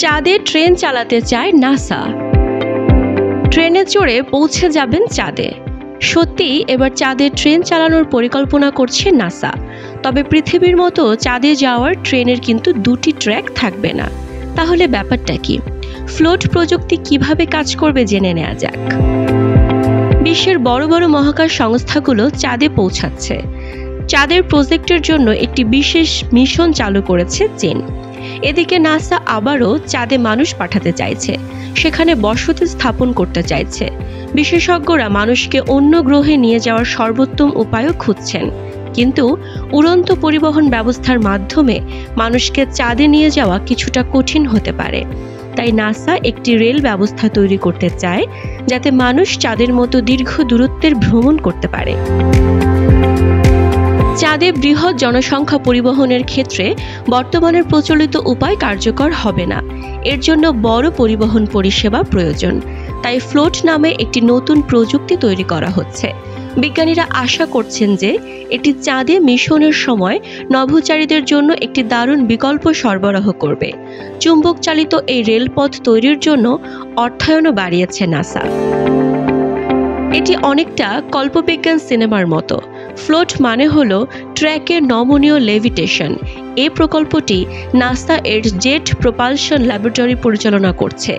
চাঁদে ট্রেন চালাতে চায় নাসা। ট্রেনে চড়ে পৌঁছে যাবেন চাঁদে। সত্যিই এবার চাঁদে ট্রেন চালানোর পরিকল্পনা করছে নাসা। তবে পৃথিবীর মতো চাঁদে যাওয়ার ট্রেনের কিন্তু দুটি ট্র্যাক থাকবে না। তাহলে ব্যাপারটা কি? ফ্লোট প্রযুক্তি কিভাবে কাজ করবে জেনে নেওয়া যাক। বিশ্বের বড় বড় মহাকাশ সংস্থাগুলো চাঁদে পৌঁছাচ্ছে। চাঁদের প্রজেক্টের জন্য একটি বিশেষ মিশন চালু করেছে চীন। এদিকে নাসা আবারও চাঁদে মানুষ পাঠাতে চাইছে, সেখানে বসতি স্থাপন করতে চাইছে। বিশেষজ্ঞরা মানুষকে অন্য গ্রহে নিয়ে যাওয়ার সর্বোত্তম উপায়ও খুঁজছেন, কিন্তু উড়ন্ত পরিবহন ব্যবস্থার মাধ্যমে মানুষকে চাঁদে নিয়ে যাওয়া কিছুটা কঠিন হতে পারে। তাই নাসা একটি রেল ব্যবস্থা তৈরি করতে চায়, যাতে মানুষ চাঁদের মতো দীর্ঘ দূরত্বের ভ্রমণ করতে পারে। চাঁদে বৃহৎ জনসংখ্যা পরিবহনের ক্ষেত্রে বর্তমানের প্রচলিত উপায় কার্যকর হবে না। এর জন্য বড় পরিবহন পরিষেবা প্রয়োজন। তাই ফ্লোট নামে একটি নতুন প্রযুক্তি তৈরি করা হচ্ছে। বিজ্ঞানীরা আশা করছেন যে এটি চাঁদে মিশনের সময় নভোচারীদের জন্য একটি দারুণ বিকল্প সরবরাহ করবে। চুম্বক চালিত এই রেলপথ তৈরির জন্য অর্থায়নও বাড়িয়েছে নাসা। এটি অনেকটা কল্পবিজ্ঞান সিনেমার মতো। ফ্লোট মানে হলো ট্র্যাকের নমনীয় লেভিটেশন। এই প্রকল্পটি নাসা এর জেট প্রপালশন ল্যাবরেটরি পরিচালনা করছে।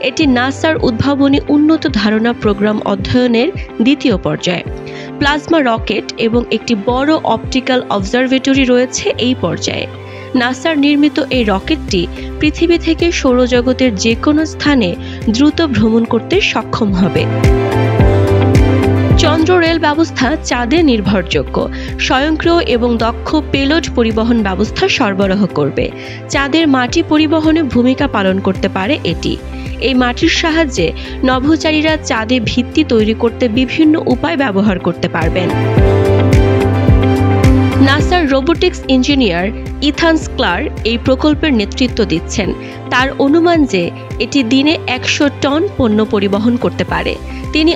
এটি নাসার উদ্ভাবনী উন্নত ধারণা প্রোগ্রাম অধ্যয়নের দ্বিতীয় পর্যায়ে। প্লাজমা রকেট এবং একটি বড় অপটিক্যাল অবজারভেটরি রয়েছে এই পর্যায়ে। নাসার নির্মিত এই রকেটটি পৃথিবী থেকে সৌরজগতের যে কোনো স্থানে দ্রুত ভ্রমণ করতে সক্ষম হবে। চন্দ্র রেল ব্যবস্থা চাঁদে নির্ভরযোগ্য, স্বয়ংক্রিয় এবং দক্ষ পেলোড পরিবহন ব্যবস্থা সরবরাহ করবে। চাঁদের মাটি পরিবহনে ভূমিকা পালন করতে পারে এটি। এই মাটির সাহায্যে নভোচারীরা চাঁদে ভিত্তি তৈরি করতে বিভিন্ন উপায় ব্যবহার করতে পারবেন। নাসার রোবোটিক্স ইঞ্জিনিয়ার ইথান স্ক্লার এই প্রকল্পের নেতৃত্ব দিচ্ছেন। তার অনুমান যে এটি দিনে 100 টন পণ্য পরিবহন করতে পারে। তিনি